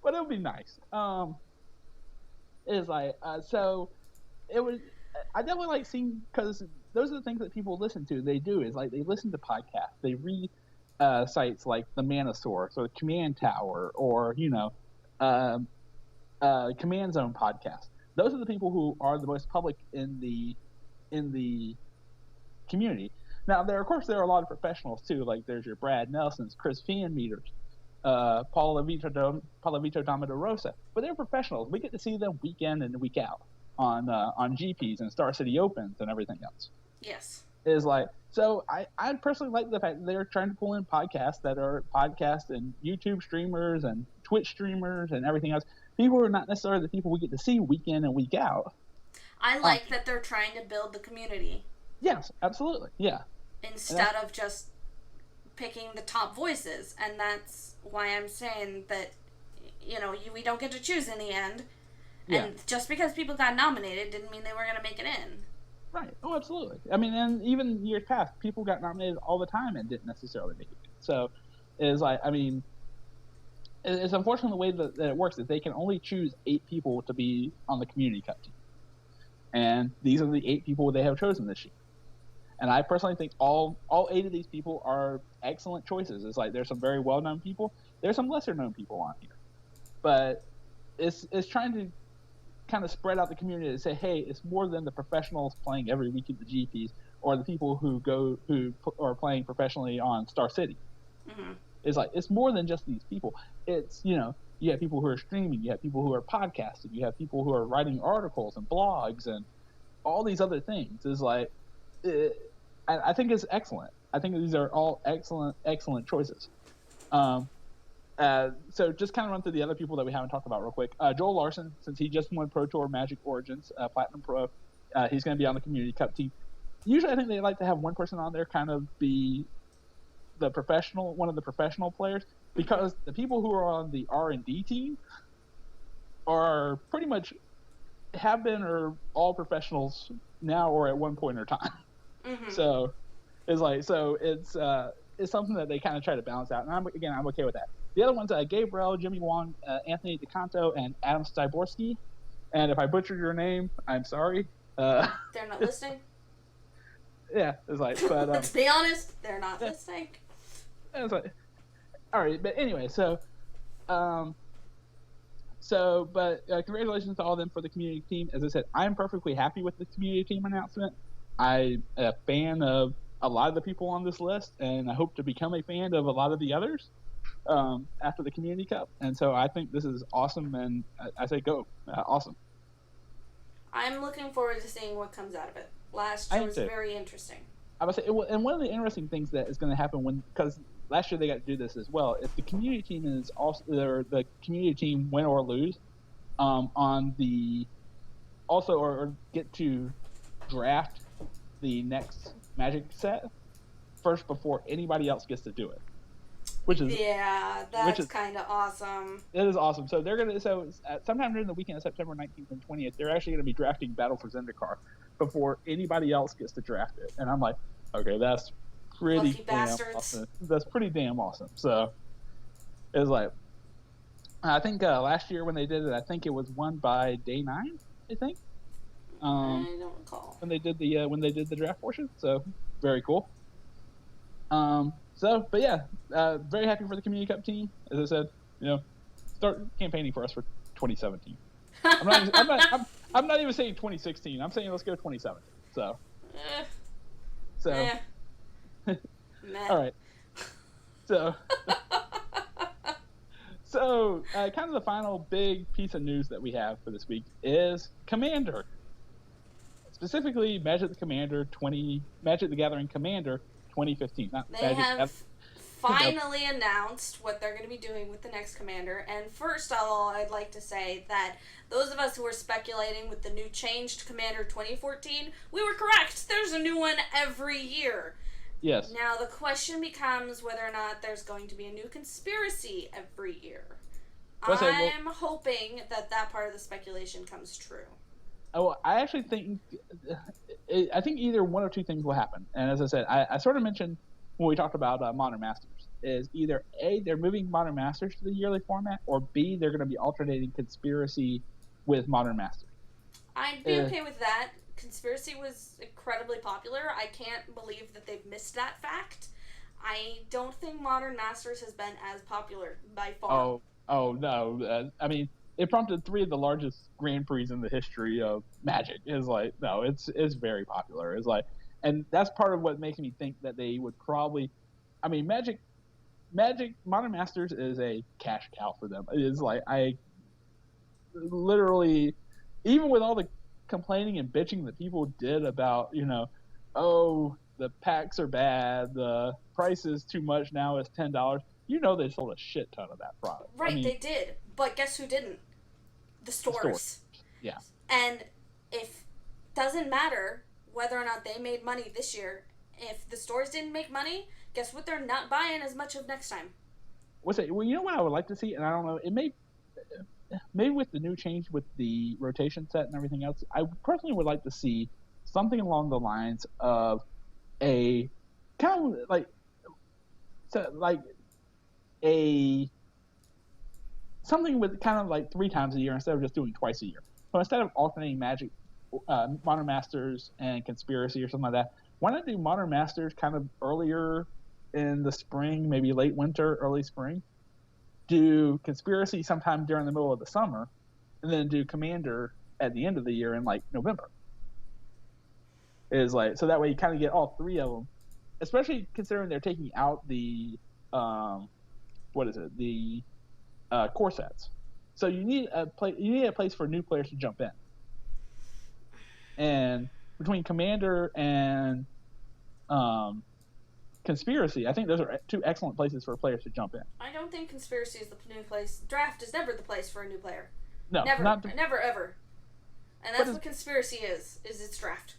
but it would be nice. It's like, so it was. I definitely like seeing, because those are the things that people listen to. They do is like they listen to podcasts. They read sites like the Mana Source or Command Tower or Command Zone podcast. Those are the people who are the most public in the community. Now, there are a lot of professionals too. Like there's your Brad Nelsons, Chris Fienmeters, Paula Vito Domodorosa, but they're professionals. We get to see them week in and week out on GPs and Star City Opens and everything else. Yes. Is like, so I personally like the fact that they're trying to pull in podcasts that are podcasts and YouTube streamers and Twitch streamers and everything else. People who are not necessarily the people we get to see week in and week out. I like that they're trying to build the community. Yes, absolutely. Yeah. Instead of just picking the top voices. And that's why I'm saying that, we don't get to choose in the end. Yeah. And just because people got nominated didn't mean they were going to make it in. Right. Oh, absolutely. I mean, and even years past, people got nominated all the time and didn't necessarily make it in. So it's like, I mean, it's unfortunate the way that it works is they can only choose 8 people to be on the community cup team. And these are the 8 people they have chosen this year. And I personally think all 8 of these people are excellent choices. It's like there's some very well-known people. There's some lesser-known people on here. But it's trying to kind of spread out the community and say, hey, it's more than the professionals playing every week at the GPs or the people who are playing professionally on Star City. Mm-hmm. It's like, it's more than just these people. It's, you have people who are streaming, you have people who are podcasting, you have people who are writing articles and blogs and all these other things. It's like, I think it's excellent. I think these are all excellent choices. So just kind of run through the other people that we haven't talked about real quick. Joel Larson, since he just won Pro Tour Magic Origins, Platinum Pro, he's going to be on the Community Cup team. Usually I think they like to have one person on there kind of be one of the professional players, because the people who are on the R&D team are pretty much have been or all professionals now or at one point in time. Mm-hmm. So it's something that they kind of try to balance out, and I'm okay with that. The other ones, Gabriel, Jimmy Wong, Anthony DeCanto, and Adam Styborski. And if I butchered your name, I'm sorry. They're not listening? Yeah, it's like, but let's be honest, they're not listening. It's like, all right, but anyway, congratulations to all of them for the community team. As I said, I'm perfectly happy with the community team announcement. I'm a fan of a lot of the people on this list, and I hope to become a fan of a lot of the others after the Community Cup. And so I think this is awesome, and I say go. Awesome. I'm looking forward to seeing what comes out of it. Last year was very interesting. I would say, and one of the interesting things that is going to happen because last year they got to do this as well, if the community team is also the community team win or lose on the also or get to draft the next Magic set first before anybody else gets to do it, which is kind of awesome. It is awesome. So they're gonna sometime during the weekend of September 19th and 20th, they're actually gonna be drafting Battle for Zendikar before anybody else gets to draft it, and I'm like, okay, that's pretty Lucky damn bastards. awesome. That's pretty damn awesome. So it's like, I think last year when they did it, I think it was won by Day 9, I think. I don't recall when they did the draft portion. So very cool. But yeah, very happy for the Community Cup team. As I said, start campaigning for us for 2017. I'm not even saying 2016. I'm saying let's go 2017. All right. So kind of the final big piece of news that we have for this week is Commander. Specifically, Magic the Gathering Commander 2015. They have finally announced what they're going to be doing with the next Commander. And first of all, I'd like to say that those of us who were speculating with the new changed Commander 2014, we were correct. There's a new one every year. Yes. Now the question becomes whether or not there's going to be a new conspiracy every year. I'm hoping that part of the speculation comes true. Oh, I actually think either one or two things will happen. And as I said, I sort of mentioned when we talked about Modern Masters, is either A, they're moving Modern Masters to the yearly format, or B, they're going to be alternating Conspiracy with Modern Masters. I'd be okay with that. Conspiracy was incredibly popular. I can't believe that they've missed that fact. I don't think Modern Masters has been as popular by far. Oh no. I mean, it prompted 3 of the largest Grand Prix in the history of Magic. Is like, no, it's very popular. It's like, and that's part of what makes me think that they would probably, I mean, Magic Modern Masters is a cash cow for them. It is like, I literally, even with all the complaining and bitching that people did about, oh, the packs are bad, the price is too much now, it's $10. They sold a shit ton of that product. Right, they did. But guess who didn't? The stores. Yeah. And if doesn't matter whether or not they made money this year, if the stores didn't make money, guess what they're not buying as much of next time? Well, you know what I would like to see, and I don't know, it maybe with the new change with the rotation set and everything else, I personally would like to see something along the lines of a kind of something with kind of like 3 times a year instead of just doing twice a year. So instead of alternating Magic, Modern Masters and Conspiracy or something like that, why not do Modern Masters kind of earlier in the spring, maybe late winter, early spring? Do Conspiracy sometime during the middle of the summer, and then do Commander at the end of the year in like November. Is like, so that way you kind of get all 3 of them, especially considering they're taking out the core sets. So you need a place for new players to jump in. And between Commander and Conspiracy, I think those are 2 excellent places for players to jump in. I don't think Conspiracy is the new place. Draft is never the place for a new player. No, never ever. And that's what Conspiracy is it's draft.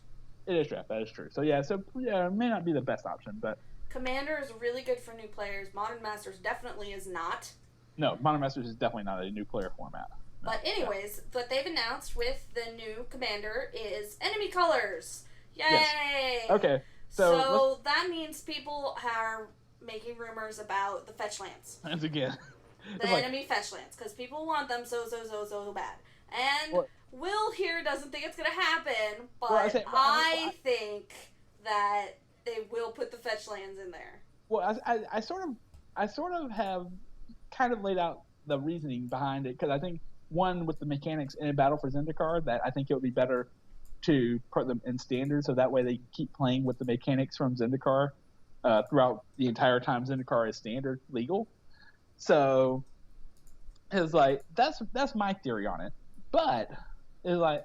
It is draft. That is true. So it may not be the best option, but Commander is really good for new players. Modern Masters definitely is not. No, Modern Masters is definitely not a new player format. No. But anyways, what they've announced with the new Commander is enemy colors. Yay! Yes. Okay. So that means people are making rumors about the fetchlands. Once again. The enemy fetchlands, because people want them so bad. And Will here doesn't think it's going to happen, but I think that they will put the fetchlands in there. Well, I sort of have kind of laid out the reasoning behind it, because I think, one, with the mechanics in Battle for Zendikar, that I think it would be better to put them in standard, so that way they keep playing with the mechanics from Zendikar throughout the entire time Zendikar is standard legal. So it's like, that's my theory on it. But it's like,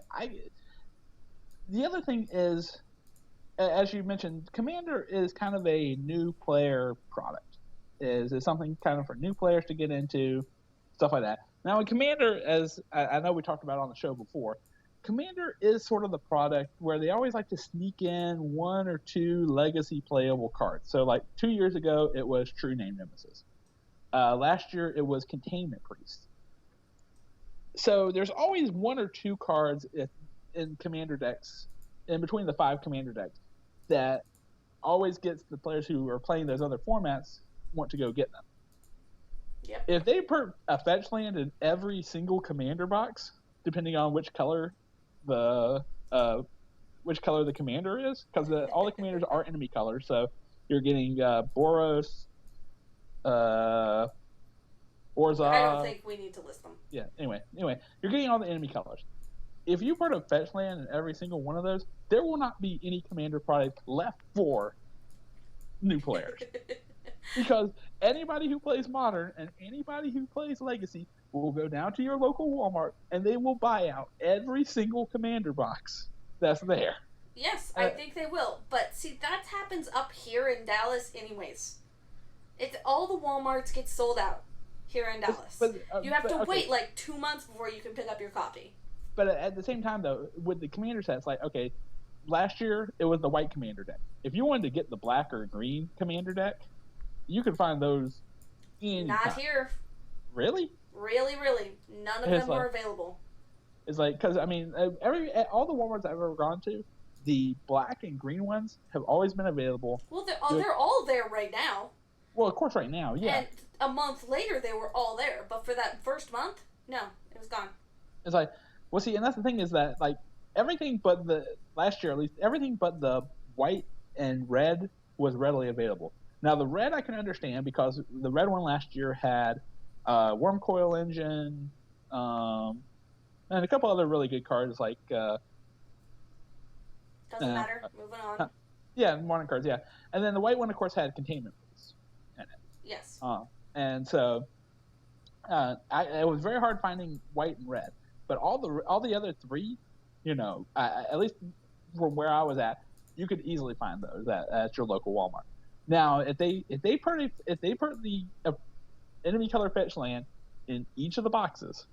the other thing is, as you mentioned, Commander is kind of a new player product. Is something kind of for new players to get into, stuff like that. Now in Commander, as I know we talked about on the show before, Commander is sort of the product where they always like to sneak in 1 or 2 legacy playable cards. So like 2 years ago, it was True Name Nemesis. Last year, it was Containment Priest. So there's always 1 or 2 cards in Commander decks, in between the 5 Commander decks, that always gets the players who are playing those other formats want to go get them. Yep. If they put a fetch land in every single Commander box, depending on which color the commander is, because all the commanders are enemy colors, so you're getting Boros, Orza. I don't think we need to list them. Yeah. Anyway, you're getting all the enemy colors. If you put a fetch land in every single one of those, there will not be any commander product left for new players. Because anybody who plays Modern and anybody who plays Legacy will go down to your local Walmart and they will buy out every single commander box that's there. Yes, I think they will. But see, that happens up here in Dallas anyways. It's all the Walmarts get sold out here in Dallas. You have to wait like 2 months before you can pick up your copy. But at the same time, though, with the commander sets, like, okay, last year it was the white commander deck. If you wanted to get the black or green commander deck, you could find those Not here. Really? Really. None of them were available. It's like, because, I mean, all the Walmarts I've ever gone to, the black and green ones have always been available. Well, they're all there right now. Well, of course, right now, yeah. And a month later, they were all there. But for that first month, no, it was gone. It's like, well, see, and that's the thing is that, like, everything but last year at least, everything but the white and red was readily available. Now, the red I can understand because the red one last year had Worm Coil Engine, and a couple other really good cards like. Doesn't matter. Moving on. Yeah, modern cards. Yeah, and then the white one, of course, had containment rules in it. Yes. And so it was very hard finding white and red, but all the other three, at least from where I was at, you could easily find those at your local Walmart. Now, if they put the enemy color fetch land in each of the boxes,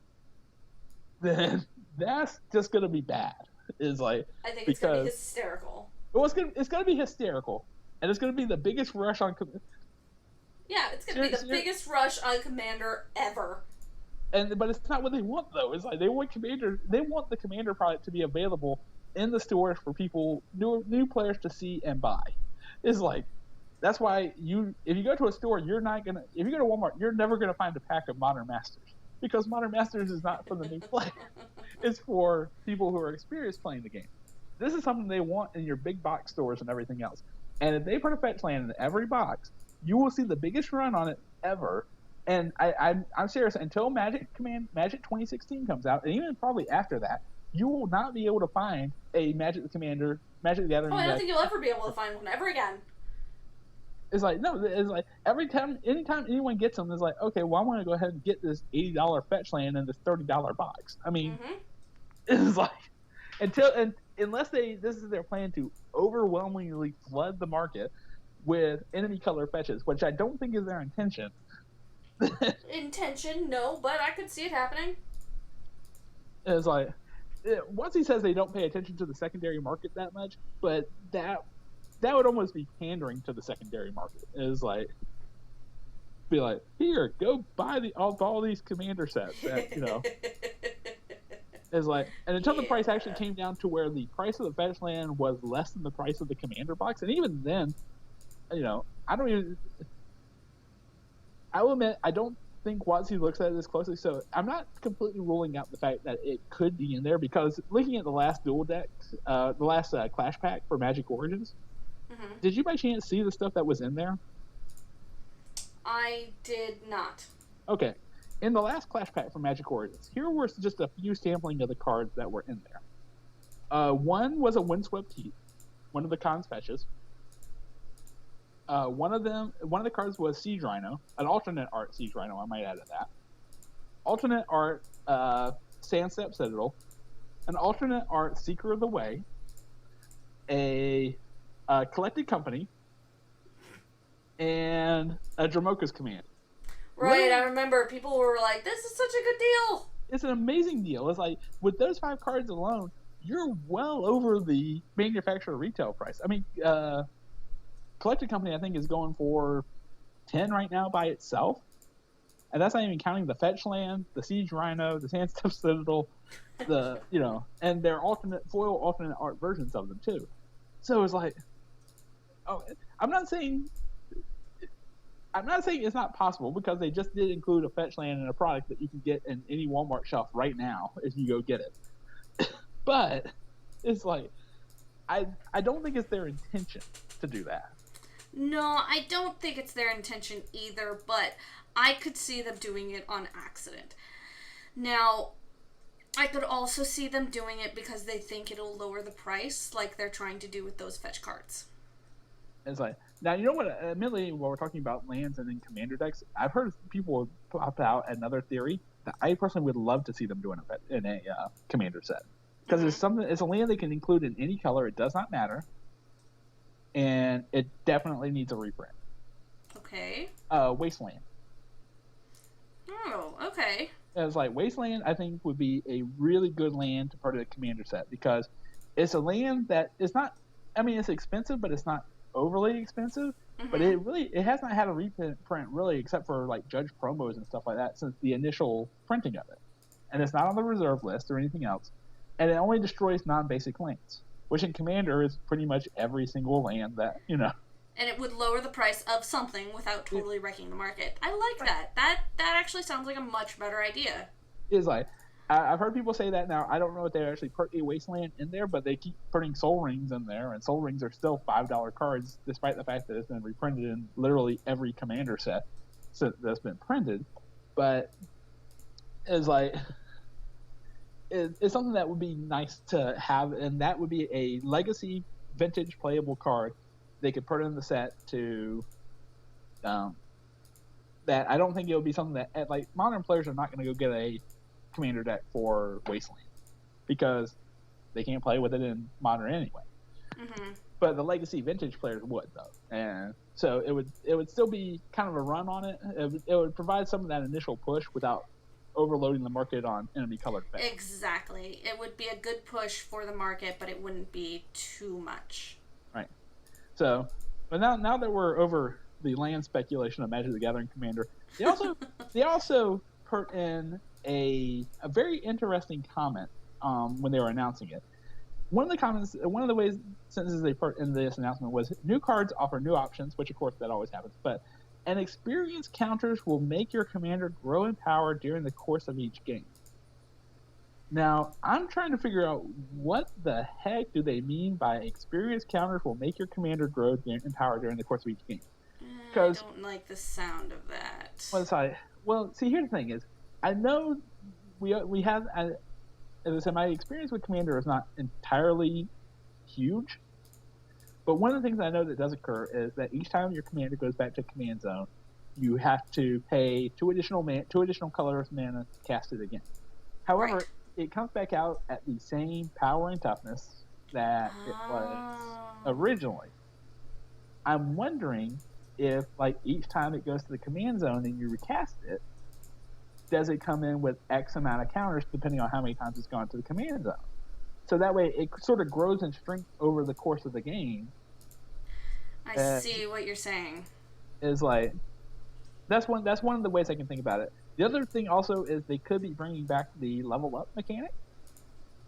then that's just gonna be bad. I think it's gonna be hysterical. Well, it's gonna be hysterical, and it's gonna be the biggest rush on. Yeah, it's gonna be the biggest rush on Commander ever. But it's not what they want though. It's like they want the Commander product to be available in the stores for people, new players to see and buy. It's like that's why if you go to a store, if you go to Walmart, you're never gonna find a pack of Modern Masters, because Modern Masters is not for the new player. It's for people who are experienced playing the game. This is something they want in your big box stores and everything else. And if they put a fetch land in every box, you will see the biggest run on it ever. And I'm serious. Until Magic 2016 comes out, and even probably after that, you will not be able to find a Magic the Gathering. Oh, I don't think you'll ever be able to find one ever again. It's like anytime anyone gets them, it's like, okay, well, I want to go ahead and get this $80 fetch land in this $30 box. I mean, it's like unless this is their plan to overwhelmingly flood the market with enemy color fetches, which I don't think is their intention. No, but I could see it happening. It's like once he says they don't pay attention to the secondary market that much, but that would almost be pandering to the secondary market. It's like, be like, here, go buy all these Commander sets. It's like, and until the price actually came down to where the price of the fetch land was less than the price of the Commander box, and even then, I will admit, I don't think WotC looks at it as closely, so I'm not completely ruling out the fact that it could be in there, because looking at the last dual deck, the last Clash Pack for Magic Origins, did you by chance see the stuff that was in there? I did not. Okay. In the last Clash Pack for Magic Origins, here were just a few sampling of the cards that were in there. One was a Windswept Heat, one of the Khans fetches. One of the cards was Siege Rhino, an alternate art Siege Rhino, I might add to that. Alternate art Sandstep Citadel, an alternate art Seeker of the Way, a Collected Company, and a Dramoka's Command. Right, I remember people were like, this is such a good deal. It's an amazing deal. It's like, with those 5 cards alone, you're well over the manufacturer retail price. I mean, Collected Company, I think, is going for 10 right now by itself. And that's not even counting the Fetch Land, the Siege Rhino, the Sandstep Citadel, and their alternate art versions of them, too. So it's like, I'm not saying it's not possible, because they just did include a fetch land in a product that you can get in any Walmart shelf right now if you go get it. But it's like, I don't think it's their intention to do that. No, I don't think it's their intention either, but I could see them doing it on accident. Now, I could also see them doing it because they think it'll lower the price, like they're trying to do with those fetch cards. It's like, now, you know what, admittedly, while we're talking about lands and then Commander decks, I've heard people pop out another theory that I personally would love to see them do in a Commander set. Because it's a land they can include in any color, it does not matter, and it definitely needs a reprint. Okay. Wasteland. Oh, okay. It's like, Wasteland, I think, would be a really good land to put in a Commander set, because it's a land that is not, I mean, it's expensive, but it's not overly expensive, but it has not had a reprint really, except for like Judge promos and stuff like that, since the initial printing of it. And it's not on the reserve list or anything else, and it only destroys non-basic lands, which in Commander is pretty much every single land that And it would lower the price of something without totally wrecking the market. I like that. That actually sounds like a much better idea. It's like, I've heard people say that. Now, I don't know if they actually put a Wasteland in there, but they keep putting Soul Rings in there, and Soul Rings are still $5 cards, despite the fact that it's been reprinted in literally every Commander set that's been printed. But it's like, is something that would be nice to have, and that would be a legacy vintage playable card they could put in the set to. That I don't think it would be something that like modern players are not going to go get a commander deck for Wasteland because they can't play with it in modern anyway. Mm-hmm. But the legacy vintage players would though, and so it would still be kind of a run on it. It would provide some of that initial push without overloading the market on enemy colored decks. Exactly. It would be a good push for the market, but it wouldn't be too much. Right. So, but now that we're over the land speculation of Magic the Gathering Commander, they also put in a very interesting comment when they were announcing it. One of the sentences they put in this announcement was, new cards offer new options, which of course that always happens, but and experience counters will make your commander grow in power during the course of each game. Now, I'm trying to figure out what the heck do they mean by experience counters will make your commander grow in power during the course of each game. I don't like the sound of that. Well, see, here's the thing is, I know we have, as I said, my experience with Commander is not entirely huge, but one of the things I know that does occur is that each time your commander goes back to command zone, you have to pay two additional colors mana to cast it again. However, it comes back out at the same power and toughness that it was originally. I'm wondering if, like, each time it goes to the command zone and you recast it, does it come in with X amount of counters depending on how many times it's gone to the command zone? So that way it sort of grows in strength over the course of the game. I see what you're saying. Is like that's one of the ways I can think about it. The other thing also is they could be bringing back the level up mechanic.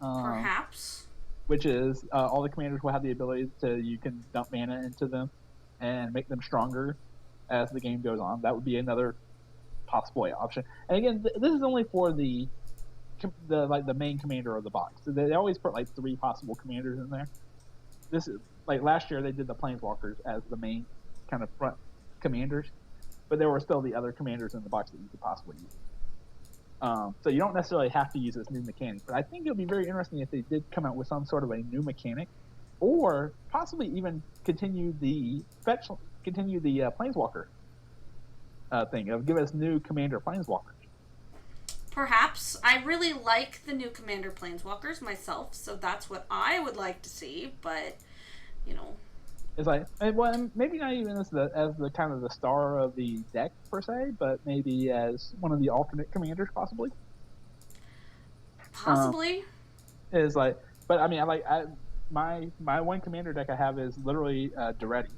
Perhaps. Which is all the commanders will have the ability you can dump mana into them and make them stronger as the game goes on. That would be another possible option. And again, this is only for the main commander of the box. So they always put like 3 possible commanders in there. This is like last year they did the Planeswalkers as the main kind of front commanders, but there were still the other commanders in the box that you could possibly use. So you don't necessarily have to use this new mechanic, but I think it would be very interesting if they did come out with some sort of a new mechanic, or possibly even continue the Planeswalker thing of give us new commander Planeswalkers. Perhaps. I really like the new commander Planeswalkers myself, so that's what I would like to see, but it's like, well, maybe not even as the kind of the star of the deck per se, but maybe as one of the alternate commanders possibly. Is like, but I mean, my one commander deck I have is literally Duretti,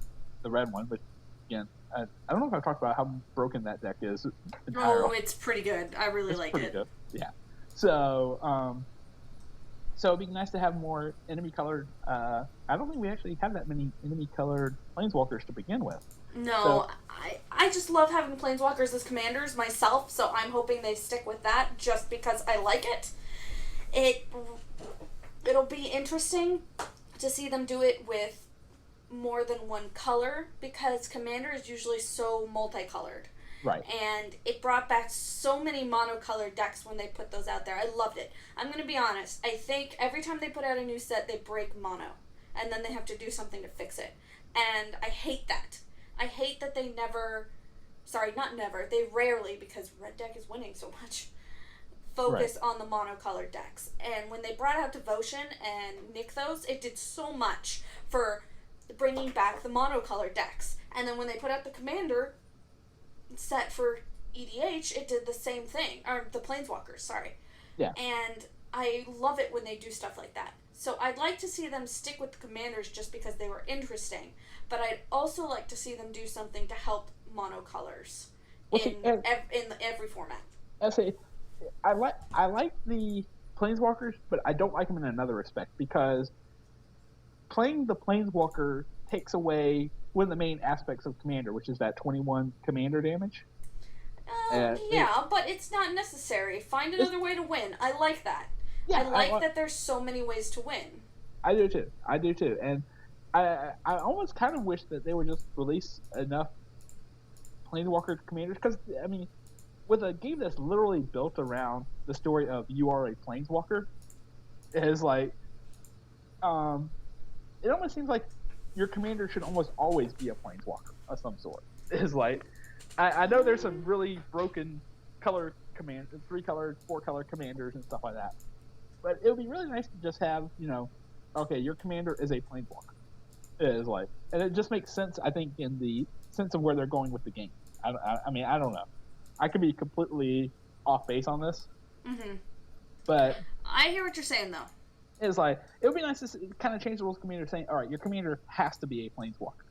the red one, but again, I don't know if I've talked about how broken that deck is entirely. Oh, it's pretty good. I really like it. Good. Yeah. So it'd be nice to have more enemy colored. I don't think we actually have that many enemy colored Planeswalkers to begin with. No, I just love having Planeswalkers as commanders myself, so I'm hoping they stick with that just because I like it. It'll be interesting to see them do it with more than one color, because commander is usually so multicolored. Right. And it brought back so many monocolored decks when they put those out there. I loved it. I'm going to be honest. I think every time they put out a new set, they break mono. And then they have to do something to fix it. And I hate that. I hate that they rarely, because red deck is winning so much, focus on the monocolored decks. And when they brought out Devotion and Nykthos, it did so much for bringing back the monocolored decks. And then when they put out the commander set for EDH, it did the same thing. Or the Planeswalkers, sorry. Yeah. And I love it when they do stuff like that. So I'd like to see them stick with the commanders just because they were interesting. But I'd also like to see them do something to help monocolors in every format. I like the Planeswalkers, but I don't like them in another respect, because playing the Planeswalker takes away one of the main aspects of Commander, which is that 21 Commander damage. But it's not necessary. Find another way to win. I like that. Yeah, I like that there's so many ways to win. I do too. And I almost kind of wish that they would just release enough Planeswalker Commanders, because, I mean, with a game that's literally built around the story of you are a planeswalker, it is like, it almost seems like your commander should almost always be a planeswalker of some sort. It's like, I know there's some really broken color command, 3-color, 4-color commanders and stuff like that, but it would be really nice to just have, okay, your commander is a planeswalker. It is like, and it just makes sense, I think, in the sense of where they're going with the game. I mean, I don't know. I could be completely off base on this, but I hear what you're saying, though. It's like, it would be nice to kind of change the rules of commander, saying, all right, your commander has to be a planeswalker.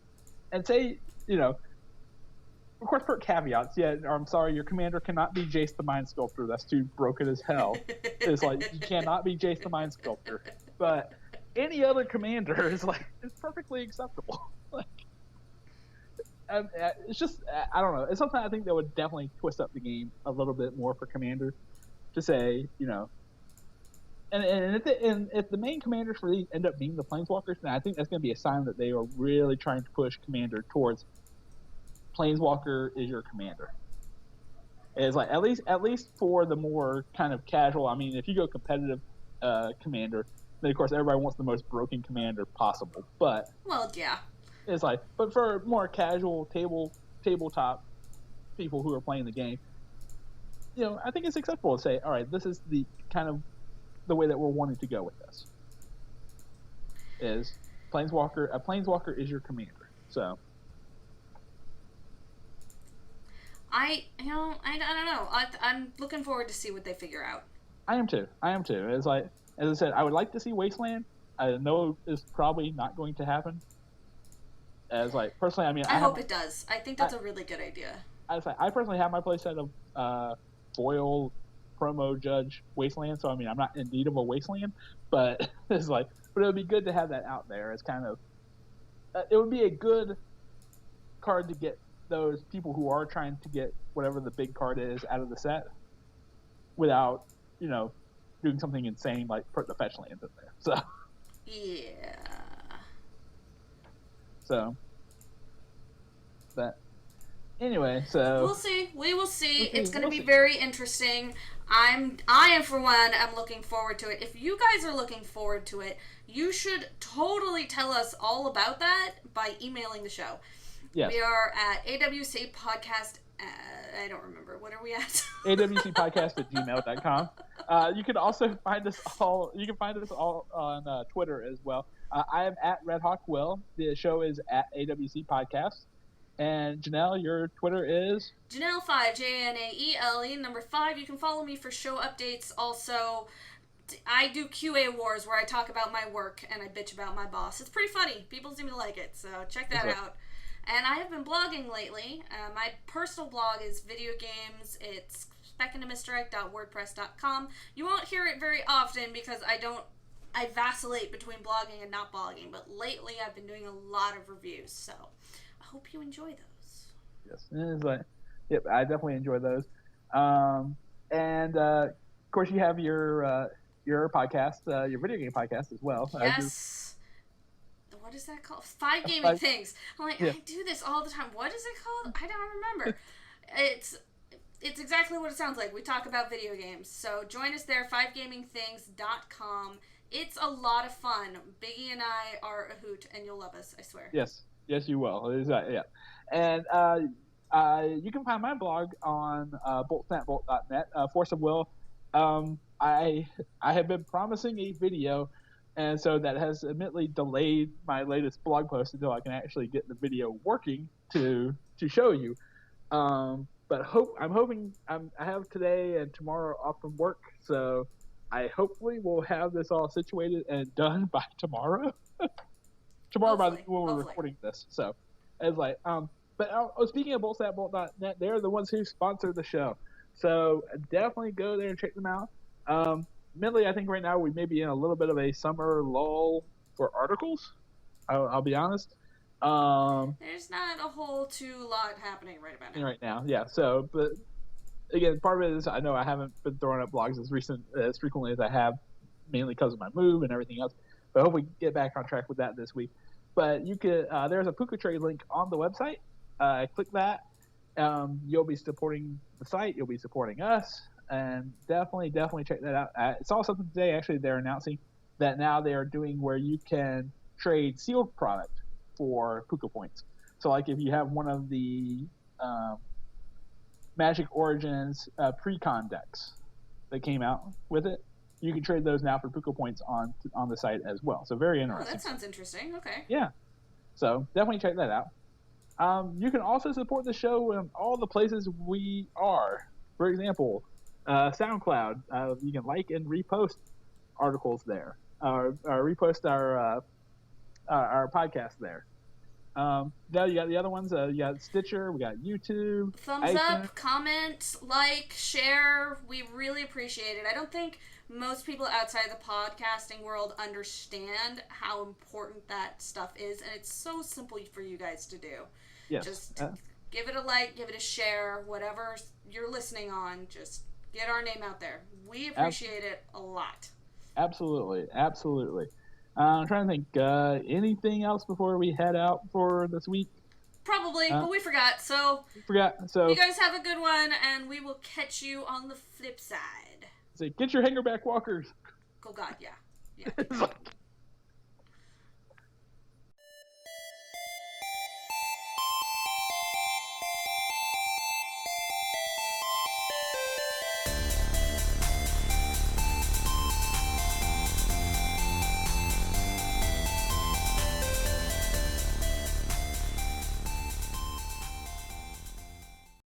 And say, of course, put caveats. Yeah, I'm sorry, your commander cannot be Jace the Mind Sculptor. That's too broken as hell. It's like, you cannot be Jace the Mind Sculptor. But any other commander is perfectly acceptable. It's just, I don't know. It's something I think that would definitely twist up the game a little bit more for commander. To say, And if the main commanders for these end up being the planeswalkers, then I think that's going to be a sign that they are really trying to push commander towards planeswalker is your commander. It's like, at least for the more kind of casual. I mean, if you go competitive commander, then of course everybody wants the most broken commander possible. But yeah, it's like, but for more casual tabletop people who are playing the game, I think it's acceptable to say, all right, this is the kind of the way that we're wanting to go with this. Is a planeswalker is your commander. So I don't know. I'm looking forward to see what they figure out. I am too. It's like, as I said, I would like to see Wasteland. I know it's probably not going to happen. As like, personally, I mean, I hope it does. I think that's a really good idea. I personally have my playset of foil promo judge Wasteland, so I mean, I'm not in need of a Wasteland, but it's like, but it would be good to have that out there. It's kind of, it would be a good card to get those people who are trying to get whatever the big card is out of the set without, doing something insane like put the fetchlands in there. So yeah. So, but anyway, so we'll see. We will see. It's going to be very interesting. I am for one, I'm looking forward to it. If you guys are looking forward to it, you should totally tell us all about that by emailing the show. Yes. We are at AWC Podcast. I don't remember. What are we at? awcpodcast@gmail.com. You can also find us all. You can find us all on Twitter as well. I am at RedHawkWill. The show is at AWC Podcast. And Janaelle, your Twitter is? Janaelle5, Janaele, 5. You can follow me for show updates. Also, I do QA Wars where I talk about my work and I bitch about my boss. It's pretty funny. People seem to like it, so check that out. And I have been blogging lately. My personal blog is video games. It's speckandamisdirect.wordpress.com. You won't hear it very often because I vacillate between blogging and not blogging. But lately I've been doing a lot of reviews, so I hope you enjoy those. Yes, it's like, yep, I definitely enjoy those. And of course, you have your podcast, your video game podcast as well. Yes. What is that called? 5 Gaming Things. I'm like, yeah. I do this all the time. What is it called? I don't remember. It's exactly what it sounds like. We talk about video games. So join us there, 5gamingthings.com. It's a lot of fun. Biggie and I are a hoot, and you'll love us, I swear. Yes, you will. Yeah. And you can find my blog on boltsnapbolt.net, Force of Will. I have been promising a video, and so that has admittedly delayed my latest blog post until I can actually get the video working to show you. But I'm hoping I have today and tomorrow off from work, so I hopefully will have this all situated and done by tomorrow. Tomorrow when we're recording this. So it's like, but speaking of boltsnapbolt.net, they're the ones who sponsor the show. So definitely go there and check them out. Admittedly, I think right now we may be in a little bit of a summer lull for articles. I'll be honest. There's not a whole too lot happening right about now. Right now, yeah. So, but again, part of it is I know I haven't been throwing up blogs as frequently as I have, mainly because of my move and everything else. But I hope we get back on track with that this week. But you could there's a Puka Trade link on the website. Click that, You'll be supporting the site. You'll be supporting us, and definitely check that out. I saw something today. Actually, they're announcing that now they are doing where you can trade sealed product for Puka points. So, like, if you have one of the Magic Origins pre-con decks that came out with it, you can trade those now for Puka points on the site as well. So, very interesting. Oh, that sounds interesting. Okay. Yeah. So, definitely check that out. You can also support the show in all the places we are. For example, SoundCloud. You can like and repost articles there, or repost our podcast there. Now you got the other ones. You got Stitcher. We got YouTube. Thumbs up, comment, like, share. We really appreciate it. I don't think most people outside the podcasting world understand how important that stuff is, and it's so simple for you guys to do. Yes. Just give it a like, give it a share, whatever you're listening on. Just get our name out there. We appreciate it a lot. Absolutely. I'm trying to think. Anything else before we head out for this week? Probably, but we forgot. So you guys have a good one, and we will catch you on the flip side. Get your hangerback walkers. Oh God, yeah.